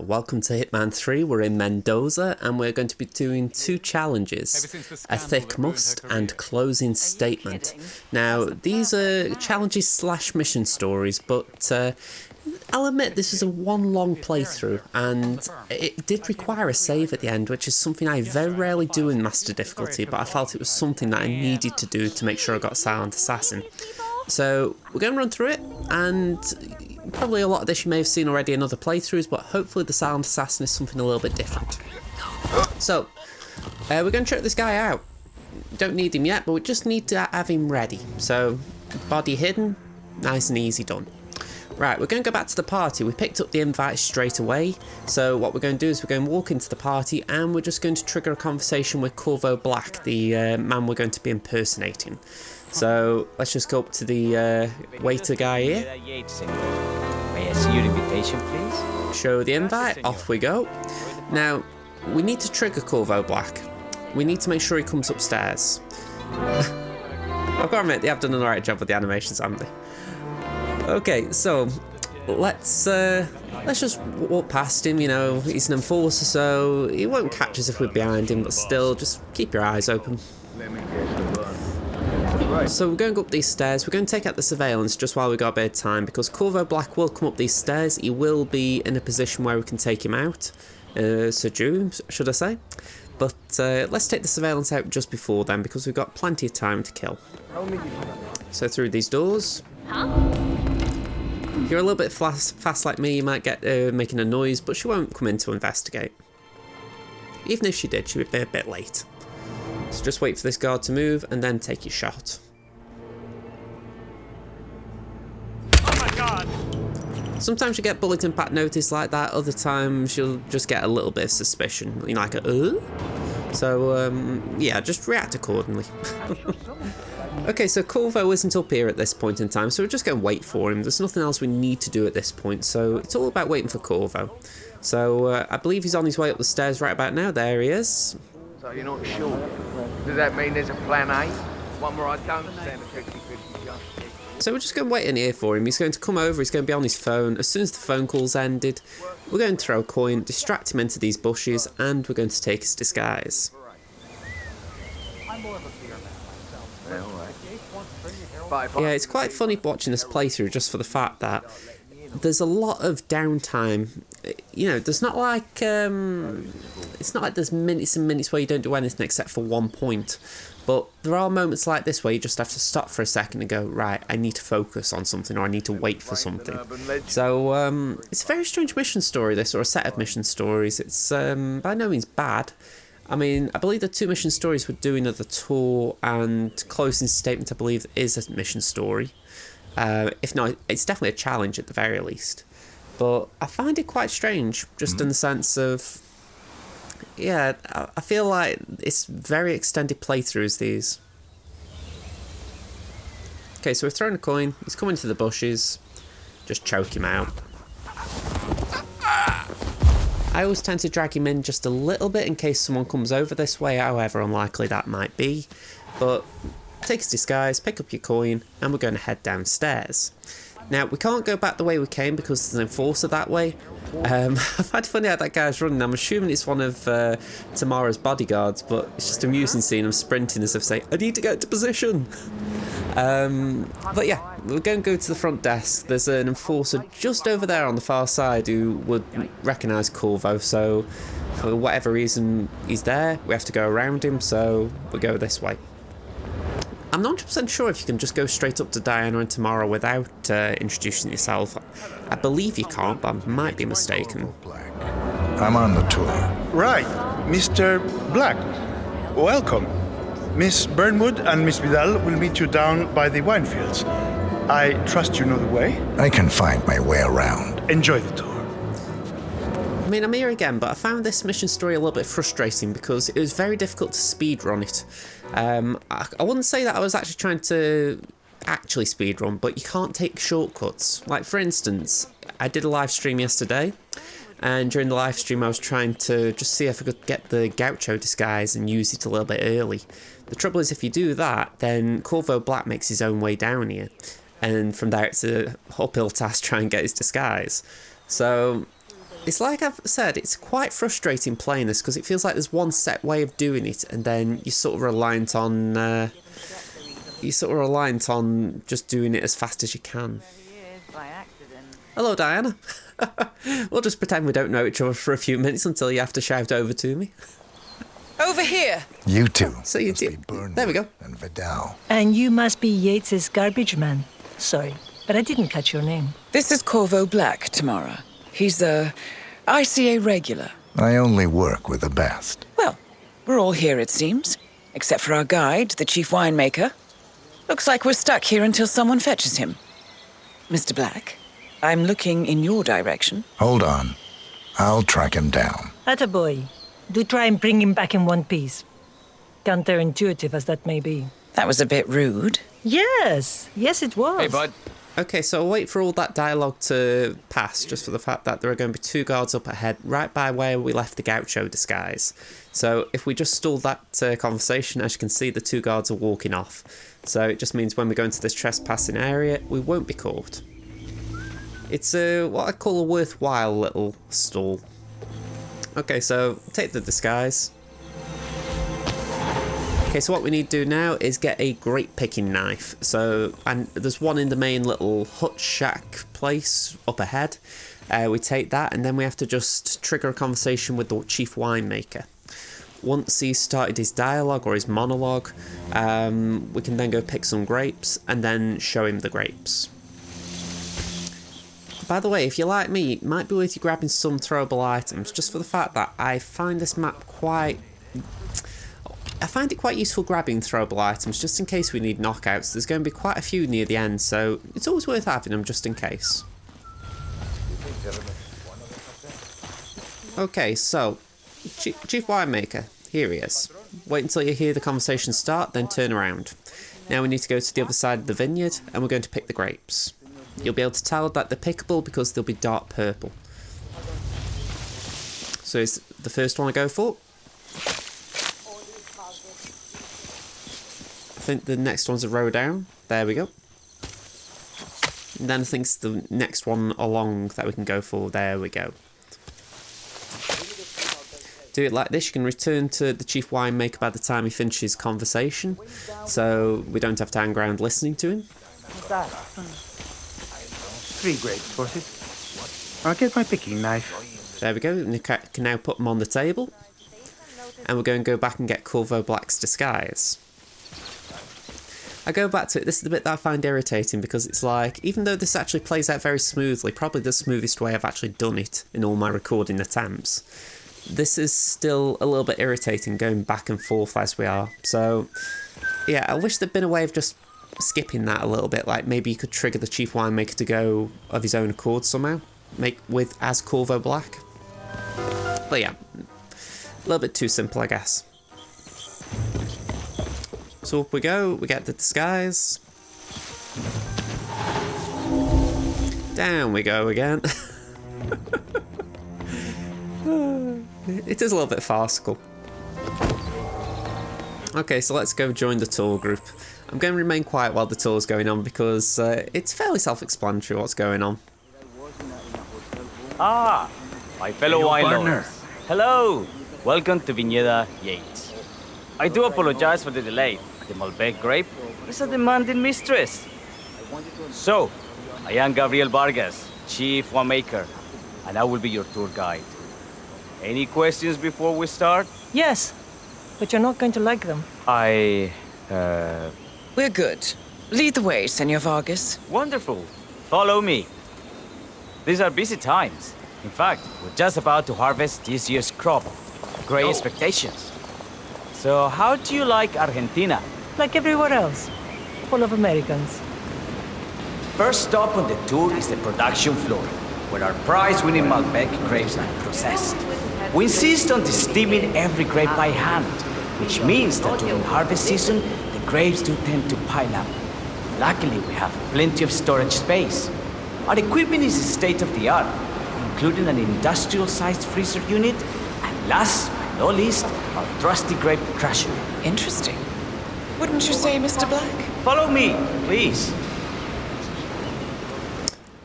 Welcome to Hitman 3. We're in Mendoza and we're going to be doing two challenges, a thick must and closing statement. Now these are challenges slash mission stories, but I'll admit this was a one long playthrough and it did require a save at the end, which is something I very rarely do in Master difficulty, but I felt it was something that I needed to do to make sure I got Silent Assassin. So we're going to run through it, and probably a lot of this you may have seen already in other playthroughs, but hopefully the Silent Assassin is something a little bit different. So we're going to check this guy out. Don't need him yet, but we just need to have him ready. So body hidden, nice and easy done. Right, we're going to go back to the party. We picked up the invite straight away, so what we're going to do is we're going to walk into the party and we're just going to trigger a conversation with Corvo Black, the man we're going to be impersonating. So let's just go up to the waiter guy here. May I see your invitation, please? Show the invite, off we go. Now, we need to trigger Corvo Black. We need to make sure he comes upstairs. I've got to admit, they have done an alright job with the animations, haven't they? Okay, so let's just walk past him. You know, he's an enforcer, so he won't catch us if we're behind him, but still, just keep your eyes open. So we're going up these stairs. We're going to take out the surveillance just while we've got a bit of time, because Corvo Black will come up these stairs. He will be in a position where we can take him out. Should I say? But let's take the surveillance out just before then, because we've got plenty of time to kill. So through these doors. If you're a little bit fast like me, you might get making a noise, but she won't come in to investigate. Even if she did, she would be a bit late. So just wait for this guard to move and then take your shot. Oh my god! Sometimes you get bullet impact notice like that, other times you'll just get a little bit of suspicion. You know, like a So, yeah, just react accordingly. Okay, so Corvo isn't up here at this point in time, so we're just going to wait for him. There's nothing else we need to do at this point, so it's all about waiting for Corvo. So, I believe he's on his way up the stairs right about now. There he is. So you're not sure? Does that mean there's a plan A? One where I don't stand a 50-50 chance? So we're just going to wait in here for him. He's going to come over, he's going to be on his phone. As soon as the phone call's ended, we're going to throw a coin, distract him into these bushes, and we're going to take his disguise. Yeah, it's quite funny watching this playthrough just for the fact that there's a lot of downtime. You know, there's not like it's not like there's minutes and minutes where you don't do anything except for one point. But there are moments like this where you just have to stop for a second and go, right, I need to focus on something, or I need to wait for something. So it's a very strange mission story, this, or a set of mission stories. It's by no means bad. I mean, I believe the two mission stories we're doing are the tour and closing statement, I believe, is a mission story. If not, it's definitely a challenge at the very least. But I find it quite strange, just in the sense of, yeah, I feel like it's very extended playthroughs, these. Okay, so we're throwing a coin, he's coming to the bushes, just choke him out. I always tend to drag him in just a little bit in case someone comes over this way, however unlikely that might be. But take his disguise, pick up your coin, and we're going to head downstairs. Now, we can't go back the way we came because there's an enforcer that way. I find it funny how that guy's running. I'm assuming it's one of Tamara's bodyguards, but it's just amusing seeing him sprinting as if saying, I need to get to position. But yeah, we're going to go to the front desk. There's an enforcer just over there on the far side who would recognise Corvo, so for whatever reason he's there, we have to go around him, so we'll go this way. I'm not 100% sure if you can just go straight up to Diana and Tamara without introducing yourself. I believe you can't, but I might be mistaken. I'm on the tour. Right, Mr. Black. Welcome. Miss Burnwood and Miss Vidal will meet you down by the wine fields. I trust you know the way. I can find my way around. Enjoy the tour. I mean, I'm here again, but I found this mission story a little bit frustrating because it was very difficult to speedrun it. I wouldn't say that I was actually trying to speedrun, but you can't take shortcuts. Like, for instance, I did a live stream yesterday, and during the live stream I was trying to just see if I could get the Gaucho disguise and use it a little bit early. The trouble is, if you do that, then Corvo Black makes his own way down here, and from there it's a uphill task to try and get his disguise. So It's like I've said, it's quite frustrating playing this because it feels like there's one set way of doing it, and then you're sort of reliant on just doing it as fast as you can. Hello, Diana. We'll just pretend we don't know each other for a few minutes until you have to shout over to me. Over here. You two. So you must be did. Burnwood There we go. And Vidal. And you must be Yates's garbage man. Sorry, but I didn't catch your name. This is Corvo Black, Tamara. He's a ICA regular. I only work with the best. Well, we're all here, it seems. Except for our guide, the chief winemaker. Looks like we're stuck here until someone fetches him. Mr. Black, I'm looking in your direction. Hold on. I'll track him down. Attaboy. Do try and bring him back in one piece. Counterintuitive as that may be. That was a bit rude. Yes, it was. Hey, bud. Okay, so I'll wait for all that dialogue to pass, just for the fact that there are going to be 2 guards up ahead, right by where we left the gaucho disguise. So if we just stall that conversation, as you can see, the 2 guards are walking off. So it just means when we go into this trespassing area, we won't be caught. It's what I call a worthwhile little stall. Okay, so take the disguise. Okay, so what we need to do now is get a grape picking knife. So, and there's one in the main little hut shack place up ahead. We take that, and then we have to just trigger a conversation with the chief winemaker. Once he's started his dialogue or his monologue, we can then go pick some grapes and then show him the grapes. By the way, if you're like me, it might be worth you grabbing some throwable items, just for the fact that I find this map quite... I find it quite useful grabbing throwable items, just in case we need knockouts. There's going to be quite a few near the end, so it's always worth having them, just in case. Okay, so, Chief Winemaker, here he is. Wait until you hear the conversation start, then turn around. Now we need to go to the other side of the vineyard, and we're going to pick the grapes. You'll be able to tell that they're pickable because they'll be dark purple. So is the first one I go for. I think the next one's a row down. There we go. And then I think it's the next one along that we can go for. There we go. Do it like this. You can return to the chief winemaker by the time he finishes conversation. So we don't have to hang around listening to him. What's that? 3 grapes, was it? I'll get my picking knife. There we go. And you can now put them on the table. And we're going to go back and get Corvo Black's disguise. I go back to it. This is the bit that I find irritating because it's like, even though this actually plays out very smoothly, probably the smoothest way I've actually done it in all my recording attempts, this is still a little bit irritating going back and forth as we are. So, yeah, I wish there'd been a way of just skipping that a little bit. Like, maybe you could trigger the chief winemaker to go of his own accord somehow, as Corvo Black. But yeah, a little bit too simple, I guess. So up we go, we get the disguise. Down we go again. It is a little bit farcical. Okay, so let's go join the tour group. I'm going to remain quiet while the tour's going on because it's fairly self-explanatory what's going on. Ah, my fellow wine lovers. Hello, welcome to Vineyard Yates. I do apologize for the delay. The Malbec grape is a demanding mistress. So, I am Gabriel Vargas, chief winemaker, and I will be your tour guide. Any questions before we start? Yes, but you're not going to like them. We're good. Lead the way, Senor Vargas. Wonderful. Follow me. These are busy times. In fact, we're just about to harvest this year's crop. Great expectations. So, how do you like Argentina? Like everywhere else. Full of Americans. First stop on the tour is the production floor, where our prize-winning Malbec grapes are processed. We insist on steaming every grape by hand, which means that during harvest season, the grapes do tend to pile up. Luckily, we have plenty of storage space. Our equipment is state-of-the-art, including an industrial-sized freezer unit, and last but not least, our trusty grape crusher. Interesting. Wouldn't you say, Mr. Black? Follow me, please.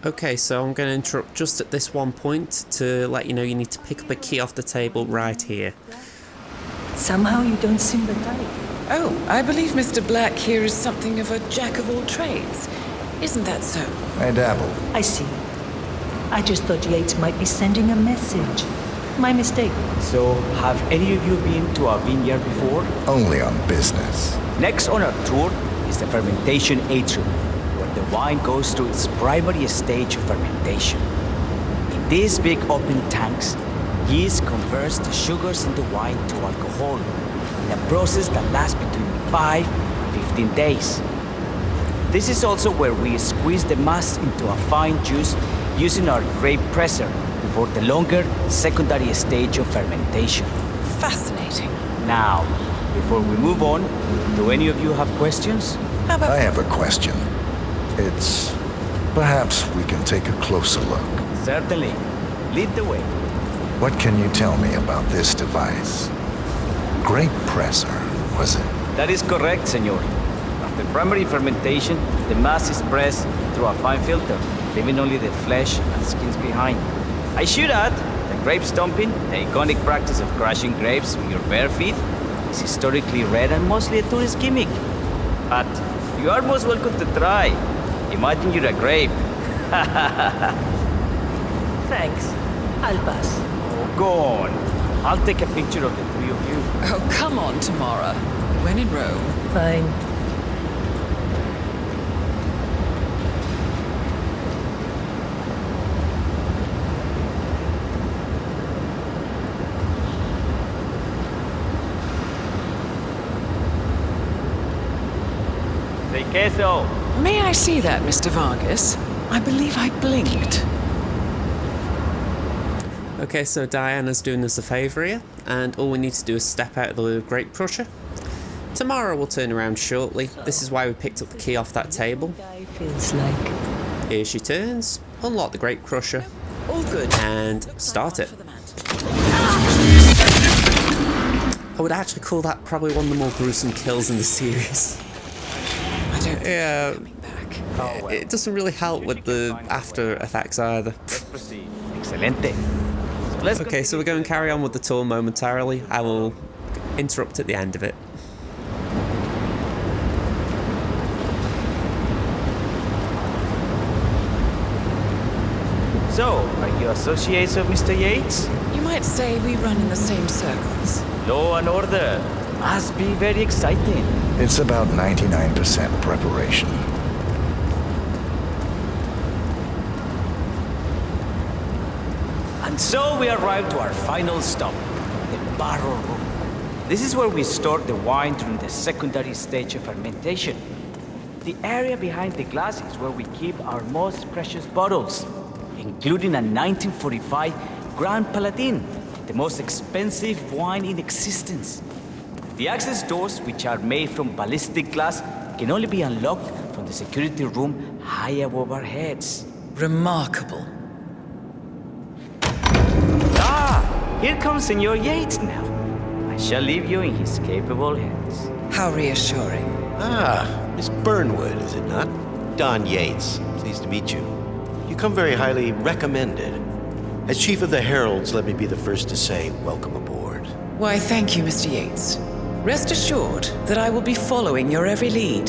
Okay, so I'm going to interrupt just at this one point to let you know you need to pick up a key off the table right here. Somehow you don't seem the type. Oh, I believe Mr. Black here is something of a jack of all trades. Isn't that so? I dabble. I see. I just thought Yates might be sending a message. My mistake. So, have any of you been to our vineyard before? Only on business. Next on our tour is the fermentation atrium, where the wine goes through its primary stage of fermentation. In these big open tanks, yeast converts the sugars in the wine to alcohol, in a process that lasts between 5 and 15 days. This is also where we squeeze the mass into a fine juice using our grape presser before the longer secondary stage of fermentation. Fascinating. Now, before we move on, do any of you have questions? How about... I have a question. It's... Perhaps we can take a closer look. Certainly. Lead the way. What can you tell me about this device? Grape presser, was it? That is correct, senor. After primary fermentation, the mass is pressed through a fine filter, leaving only the flesh and skins behind. I should add that grape stomping, the iconic practice of crushing grapes with your bare feet, is historically rare and mostly a tourist gimmick. But you are most welcome to try. Imagine you're a grape. Thanks. I'll pass. Oh, go on. I'll take a picture of the three of you. Oh, come on, Tamara. When in Rome. Fine. Say queso. May I see that, Mr. Vargas? I believe I blinked. Okay, so Diana's doing us a favour here, and all we need to do is step out of the grape crusher. Tamara will turn around shortly. This is why we picked up the key off that table. Guy feels like. Here she turns, unlock the grape crusher, All good. and start it. I would actually call that probably one of the more gruesome kills in the series. I don't think Yeah, coming back. Oh, well. it doesn't really help with the after effects either. Let's proceed. Excelente. So let's Okay, so we're going to carry on with the tour momentarily. I will interrupt at the end of it. So, are you associates of Mr. Yates? You might say we run in the same circles. Law and order. Must be very exciting. It's about 99% preparation. And so we arrive to our final stop, the barrel room. This is where we store the wine during the secondary stage of fermentation. The area behind the glass is where we keep our most precious bottles, including a 1945 Grand Paladin, the most expensive wine in existence. The access doors, which are made from ballistic glass, can only be unlocked from the security room high above our heads. Remarkable. Ah, here comes Senor Yates now. I shall leave you in his capable hands. How reassuring. Ah, Miss Burnwood, is it not? Don Yates. Pleased to meet you. You come very highly recommended. As Chief of the Heralds, let me be the first to say welcome aboard. Why, thank you, Mr. Yates. Rest assured that I will be following your every lead.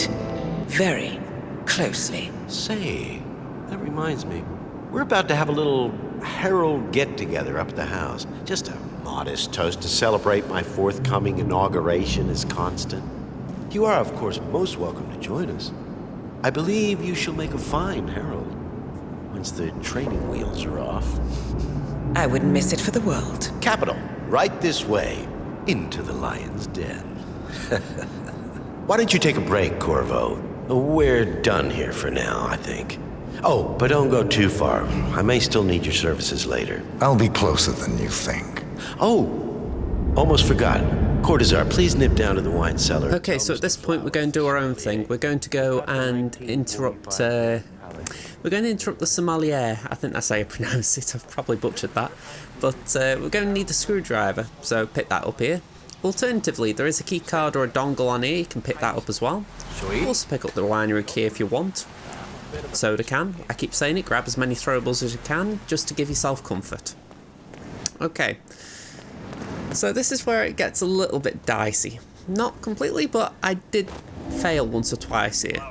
Very closely. Say, that reminds me. We're about to have a little Herald get-together up at the house. Just a modest toast to celebrate my forthcoming inauguration as Constant. You are, of course, most welcome to join us. I believe you shall make a fine Herald, once the training wheels are off. I wouldn't miss it for the world. Capital. Right this way, into the lion's den. Why don't you take a break, Corvo? We're done here for now, I think. Oh, but don't go too far. I may still need your services later. I'll be closer than you think. Oh, almost forgot. Cortazar, please nip down to the wine cellar. Okay, so at this point we're going to do our own thing. We're going to go and interrupt... we're going to interrupt the sommelier. I think that's how you pronounce it. I've probably butchered that. But we're going to need a screwdriver, so pick that up here. Alternatively, there is a key card or a dongle on here. You can pick that up as well. Sweet. Also pick up the winery key if you want. soda can. I keep saying it, grab as many throwables as you can, just to give yourself comfort. Okay. So this is where it gets a little bit dicey. Not completely, but I did fail once or twice here.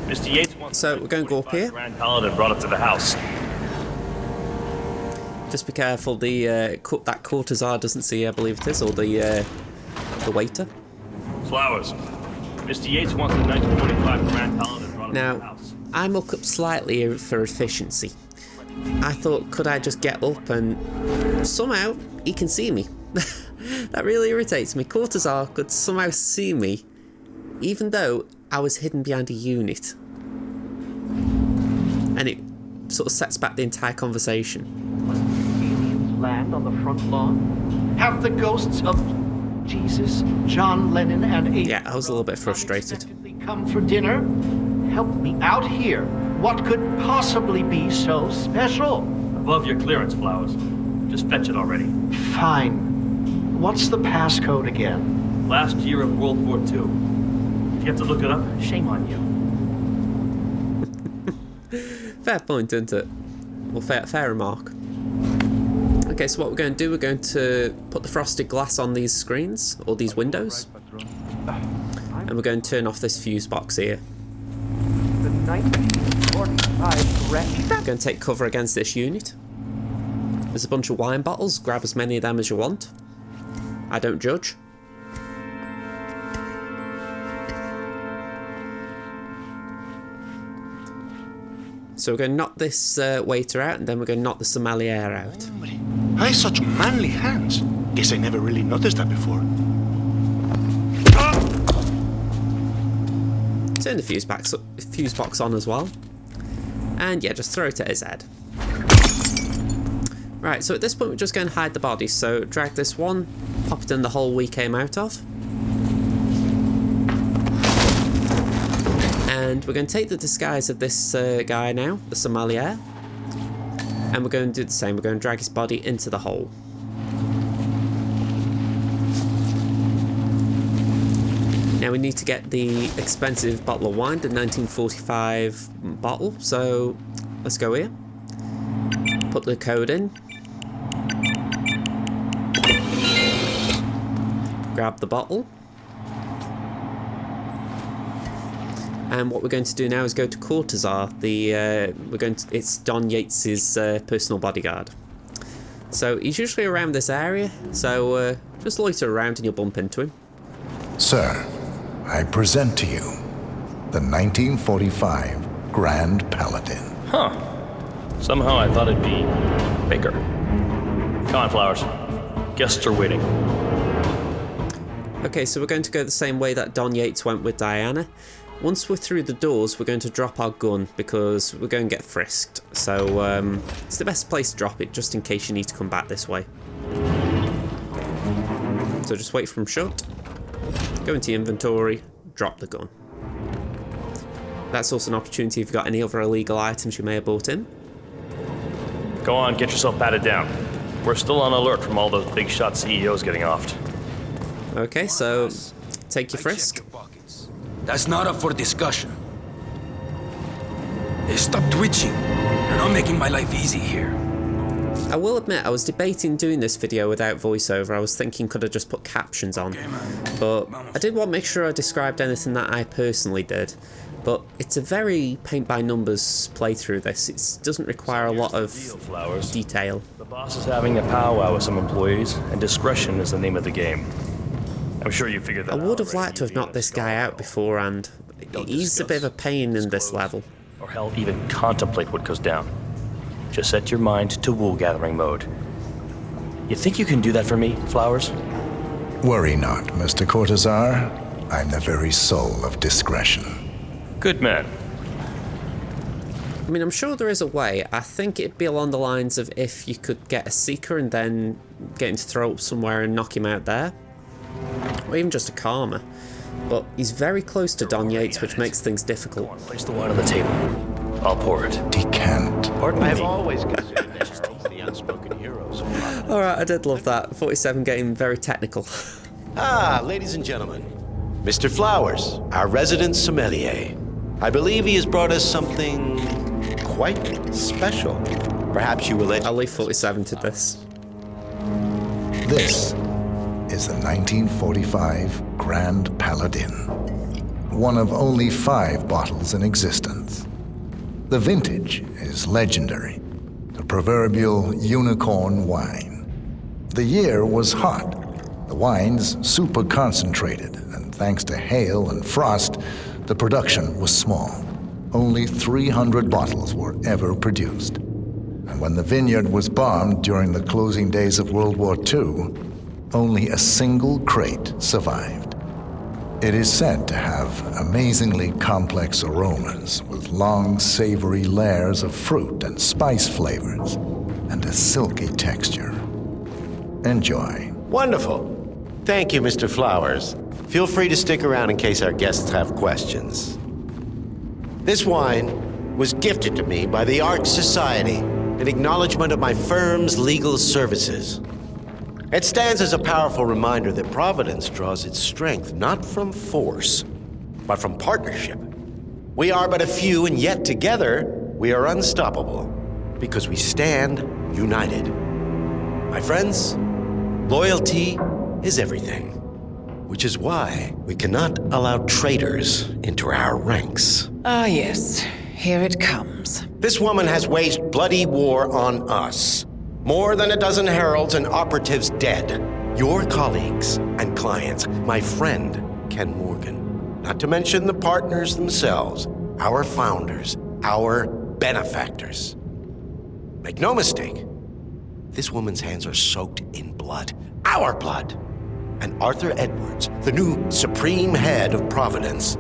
Mr. Yates wants so we're going to go up here. Grand Paladin brought it to the house. Just be careful the that courtesan doesn't see you, I believe it is, or the waiter. Flowers. Mr. Yates wants the 1945 Grand Paladin brought it to the Now, house. I muck up slightly for efficiency. I thought, could I just get up and somehow he can see me. That really irritates me. Courtesan could somehow see me, even though I was hidden behind a unit. And it sort of sets back the entire conversation. Aliens land on the front lawn? Have the ghosts of Jesus, John Lennon, and Abe Yeah, I was a little bit frustrated. come for dinner? Help me out here. What could possibly be so special? Above your clearance, Flowers. Just fetch it already. Fine. What's the passcode again? Last year of World War II. If you have to look it up, shame on you. Fair point, isn't it? Well, fair remark. Okay, so what we're going to do, we're going to put the frosted glass on these screens, or these windows. And we're going to turn off this fuse box here. The 1945 correct? We're going to take cover against this unit. There's a bunch of wine bottles, grab as many of them as you want. I don't judge. So we're going to knock this waiter out, and then we're going to knock the sommelier out. Aye, such manly hands. Guess I never really noticed that before. Turn the fuse box on as well. And yeah, just throw it at his head. Right, so at this point we're just going to hide the body. So drag this one, pop it in the hole we came out of. And we're going to take the disguise of this guy now, the sommelier. And we're going to do the same. We're going to drag his body into the hole. Now we need to get the expensive bottle of wine, the 1945 bottle. So let's go here. Put the code in. Grab the bottle. And what we're going to do now is go to Courtesan. It's Don Yates's personal bodyguard. So he's usually around this area. So just loiter around and you'll bump into him. Sir, I present to you the 1945 Grand Paladin. Huh. Somehow I thought it'd be bigger. Come on, Flowers. Guests are waiting. Okay, so we're going to go the same way that Don Yates went with Diana. Once we're through the doors, we're going to drop our gun because we're going to get frisked. So it's the best place to drop it, just in case you need to come back this way. So just wait for him shut. Go into your inventory, drop the gun. That's also an opportunity if you've got any other illegal items you may have bought in. Go on, get yourself patted down. We're still on alert from all those big shot CEOs getting offed. Okay, so take your frisk. That's not up for discussion. Hey, stop twitching. You're not making my life easy here. I will admit, I was debating doing this video without voiceover. I was thinking, could I just put captions on? But I did want to make sure I described anything that I personally did. But it's a very paint-by-numbers playthrough, this. It doesn't require a lot of detail. The boss is having a powwow with some employees, and discretion is the name of the game. I'm sure you figured that out. I would have liked to have knocked this guy out beforehand. He's a bit of a pain in this level. Or hell, even contemplate what goes down. Just set your mind to wool-gathering mode. You think you can do that for me, Flowers? Worry not, Mr. Courtesan. I'm the very soul of discretion. Good man. I mean, I'm sure there is a way. I think it'd be along the lines of if you could get a seeker and then get him to throw up somewhere and knock him out there. Or even just a karma. But he's very close to Don Yates, which makes things difficult. Go on, place the wine on the table. I'll pour it. Decant. Pardon me. I've always considered Harold the unspoken heroes. Alright, I did love that. 47 getting very technical. Ah, ladies and gentlemen. Mr. Flowers, our resident sommelier. I believe he has brought us something quite special. Perhaps you will let... I'll leave 47 to this. This is the 1945 Grand Paladin, one of only 5 bottles in existence. The vintage is legendary, the proverbial unicorn wine. The year was hot, the wine's super concentrated, and thanks to hail and frost, the production was small. Only 300 bottles were ever produced. And when the vineyard was bombed during the closing days of World War II, only a single crate survived. It is said to have amazingly complex aromas with long, savory layers of fruit and spice flavors and a silky texture. Enjoy. Wonderful. Thank you, Mr. Flowers. Feel free to stick around in case our guests have questions. This wine was gifted to me by the Arch Society in acknowledgement of my firm's legal services. It stands as a powerful reminder that Providence draws its strength not from force, but from partnership. We are but a few, and yet together we are unstoppable because we stand united. My friends, loyalty is everything, which is why we cannot allow traitors into our ranks. Ah, yes. Here it comes. This woman has waged bloody war on us. More than a dozen heralds and operatives dead. Your colleagues and clients, my friend Ken Morgan. Not to mention the partners themselves, our founders, our benefactors. Make no mistake, this woman's hands are soaked in blood. Our blood. And Arthur Edwards, the new supreme head of Providence,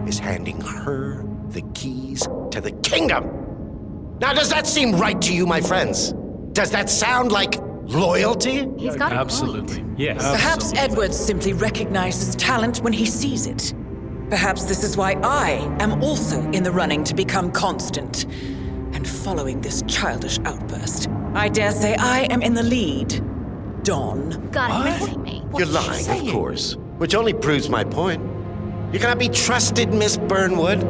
is handing her the keys to the kingdom. Now, does that seem right to you, my friends? Does that sound like loyalty? He's got Absolutely. Yes. Perhaps Edwards simply recognizes talent when he sees it. Perhaps this is why I am also in the running to become constant. And following this childish outburst, I dare say I am in the lead. Don. You're lying, of course. Which only proves my point. You cannot be trusted, Miss Burnwood.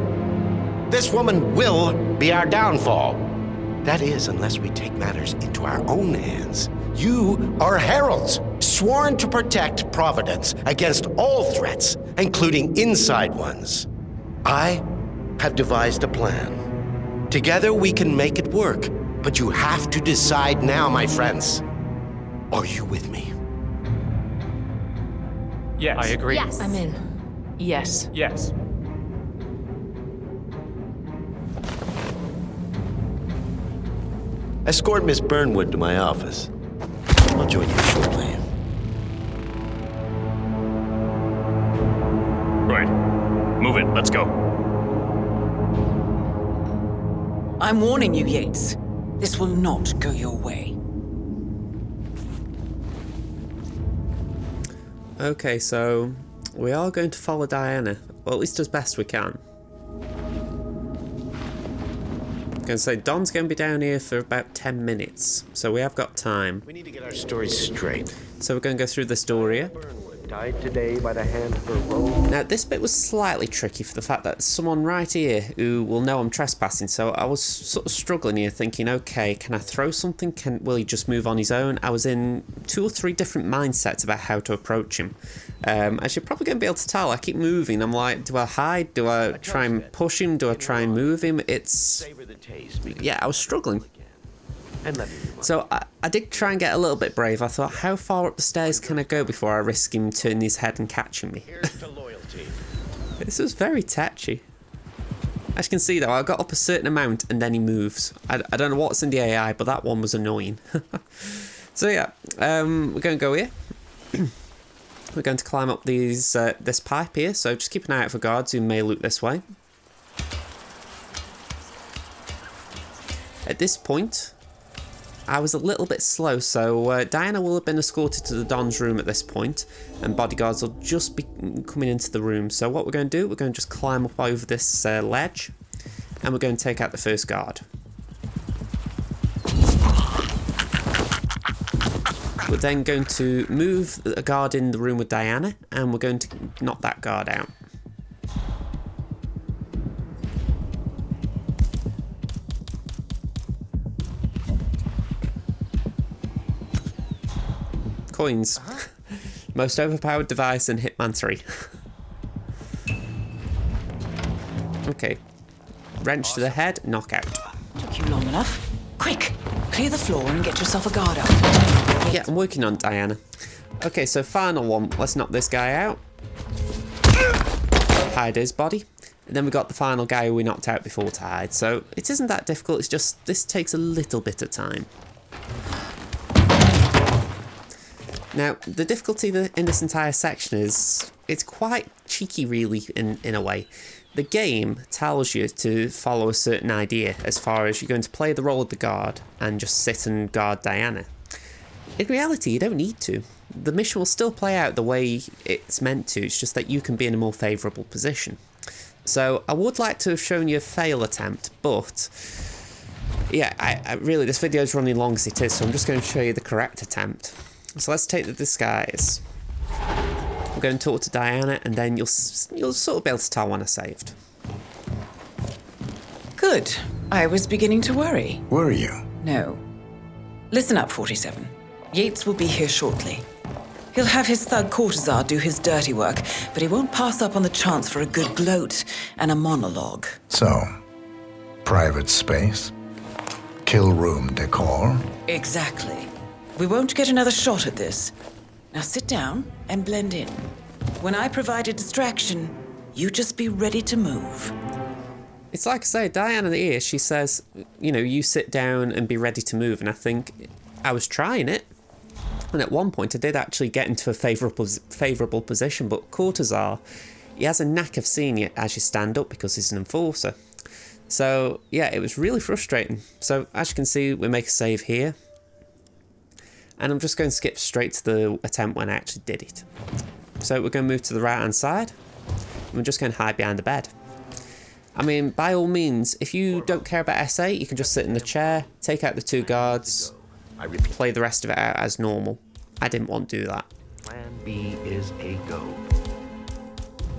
This woman will be our downfall. That is, unless we take matters into our own hands. You are heralds, sworn to protect Providence against all threats, including inside ones. I have devised a plan. Together we can make it work, but you have to decide now, my friends. Are you with me? Yes. I agree. Yes. I'm in. Yes. Yes. Escort Miss Burnwood to my office. I'll join you shortly. Right. Move it. Let's go. I'm warning you, Yates. This will not go your way. Okay, so we are going to follow Diana, or at least as best we can. I'm going to say Don's going to be down here for about 10 minutes, so we have got time. We need to get our stories straight. So we're going to go through this door here. Died today by the hand of her robe. Now, this bit was slightly tricky for the fact that there's someone right here who will know I'm trespassing, so I was sort of struggling here thinking, okay, can I throw something? Will he just move on his own? I was in 2 or 3 different mindsets about how to approach him. As you're probably going to be able to tell, I keep moving. I'm like, do I hide? Do I try and push him? Do I try and move him? Yeah, I was struggling. So I did try and get a little bit brave. I thought, how far up the stairs can I go before I risk him turning his head and catching me? This was very touchy. As you can see though, I got up a certain amount and then he moves. I don't know what's in the AI, but that one was annoying. So yeah, we're going to go here. We're going to climb up this pipe here, so just keep an eye out for guards who may loot this way. At this point, I was a little bit slow, so Diana will have been escorted to the Don's room at this point, and bodyguards will just be coming into the room. So what we're going to do, we're going to just climb up over this ledge, and we're going to take out the first guard. We're then going to move a guard in the room with Diana, and we're going to knock that guard out. coins. Most overpowered device in Hitman 3. Okay. Wrench to the head, knockout. Took you long enough. Quick, clear the floor and get yourself a guard up. Yeah, I'm working on Diana. Okay, so final one. Let's knock this guy out. Hide his body. And then we got the final guy who we knocked out before to hide. So it isn't that difficult, it's just this takes a little bit of time. Now, the difficulty in this entire section is, it's quite cheeky really in a way. The game tells you to follow a certain idea as far as you're going to play the role of the guard and just sit and guard Diana. In reality, you don't need to. The mission will still play out the way it's meant to, it's just that you can be in a more favourable position. So I would like to have shown you a fail attempt, but yeah, I really, this video is running long as it is, so I'm just going to show you the correct attempt. So let's take the disguise. I'm going to talk to Diana, and then you'll sort of be able to tell when I saved. Good. I was beginning to worry. Were you? No. Listen up, 47. Yates will be here shortly. He'll have his thug Cortazar do his dirty work, but he won't pass up on the chance for a good gloat and a monologue. So, private space? Kill room decor? Exactly. We won't get another shot at this. Now sit down and blend in. When I provide a distraction, you just be ready to move. It's like I say, Diana here, she says, you know, you sit down and be ready to move, and I think I was trying it. And at one point I did actually get into a favourable position, but Cortazar, he has a knack of seeing it as you stand up because he's an enforcer. So yeah, it was really frustrating. So as you can see, we make a save here. And I'm just going to skip straight to the attempt when I actually did it. So we're going to move to the right hand side. And we're just going to hide behind the bed. I mean, by all means, if you don't care about SA, you can just sit in the chair, take out the two guards, play the rest of it out as normal. I didn't want to do that. Plan B is a go.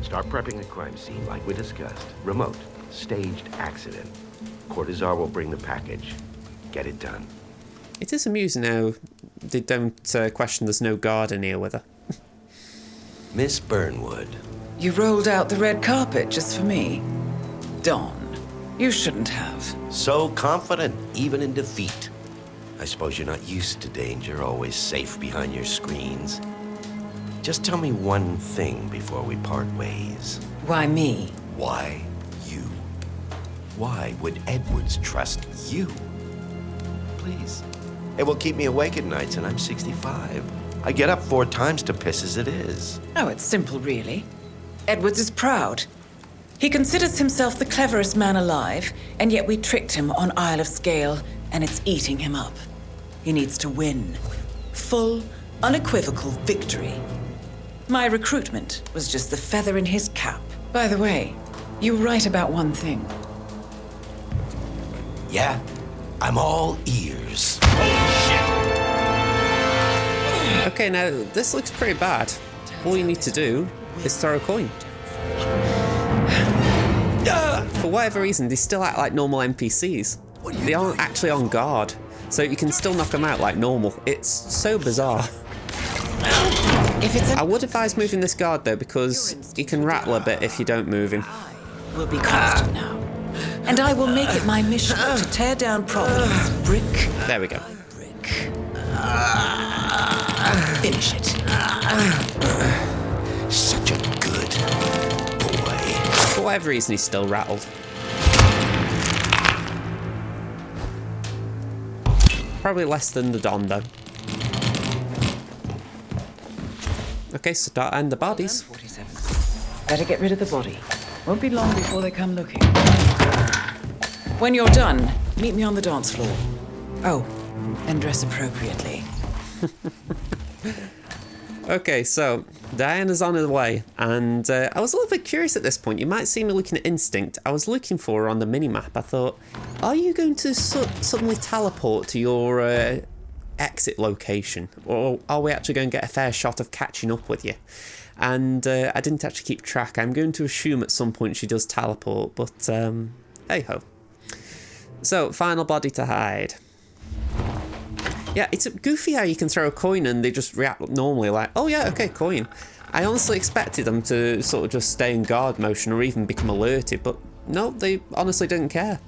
Start prepping the crime scene like we discussed. Remote, staged accident. Cortazar will bring the package. Get it done. It is amusing how they don't question there's no guard in here with her. Miss Burnwood. You rolled out the red carpet just for me. Don, you shouldn't have. So confident, even in defeat. I suppose you're not used to danger, always safe behind your screens. Just tell me one thing before we part ways. Why me? Why you? Why would Edwards trust you? Please. It will keep me awake at nights, and I'm 65. I get up 4 times to piss as it is. Oh, it's simple, really. Edwards is proud. He considers himself the cleverest man alive, and yet we tricked him on Isle of Scale, and it's eating him up. He needs to win. Full, unequivocal victory. My recruitment was just the feather in his cap. By the way, you were right about one thing. Yeah, I'm all ears. Okay, now this looks pretty bad. All you need to do is throw a coin. For whatever reason, they still act like normal NPCs. They aren't actually on guard, so you can still knock them out like normal. It's so bizarre. I would advise moving this guard though, because he can rattle a bit if you don't move him. We'll be constant now. And I will make it my mission to tear down Providence brick. There we go. Brick. Finish it. Such a good boy. For whatever reason, he's still rattled. Probably less than the Don, though. Okay, start and the bodies. 47. Better get rid of the body. Won't be long before they come looking. When you're done, meet me on the dance floor. Oh, and dress appropriately. Okay, so Diana's on her way, and I was a little bit curious at this point. You might see me looking at Instinct. I was looking for her on the minimap. I thought, are you going to suddenly teleport to your exit location? Or are we actually going to get a fair shot of catching up with you? And I didn't actually keep track. I'm going to assume at some point she does teleport, but hey-ho. So, final body to hide. Yeah, it's goofy how you can throw a coin and they just react normally like, oh yeah, okay, coin. I honestly expected them to sort of just stay in guard motion or even become alerted, but no, they honestly didn't care.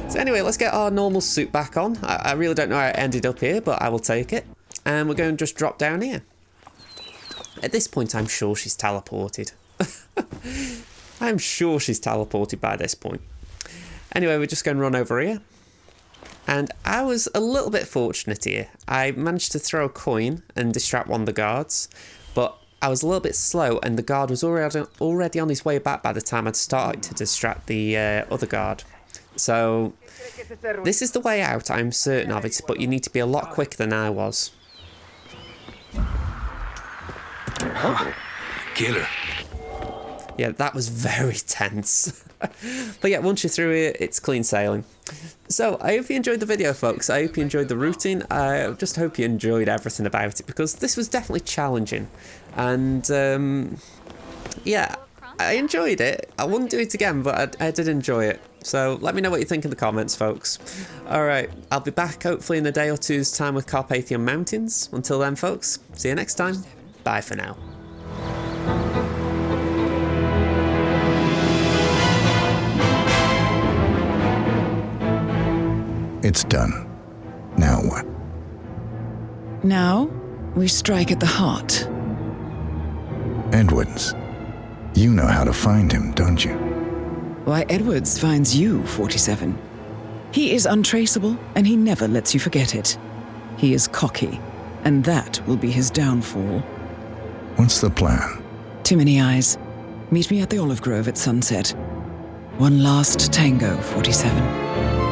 So anyway, let's get our normal suit back on. I really don't know how it ended up here, but I will take it. And we're going to just drop down here. At this point, I'm sure she's teleported. I'm sure she's teleported by this point. Anyway, we're just going to run over here. And I was a little bit fortunate here. I managed to throw a coin and distract one of the guards, but I was a little bit slow and the guard was already on his way back by the time I'd started to distract the other guard. So this is the way out, I'm certain of it, but you need to be a lot quicker than I was. Oh, killer. Yeah, that was very tense. But yeah, once you're through here, it's clean sailing. So, I hope you enjoyed the video, folks. I hope you enjoyed the routine. I just hope you enjoyed everything about it, because this was definitely challenging. And, yeah, I enjoyed it. I wouldn't do it again, but I did enjoy it. So, let me know what you think in the comments, folks. Alright, I'll be back hopefully in a day or two's time with Carpathian Mountains. Until then, folks, see you next time. Bye for now. It's done. Now what? Now, we strike at the heart. Edwards. You know how to find him, don't you? Why, Edwards finds you, 47. He is untraceable, and he never lets you forget it. He is cocky, and that will be his downfall. What's the plan? Too many eyes. Meet me at the Olive Grove at sunset. One last tango, 47.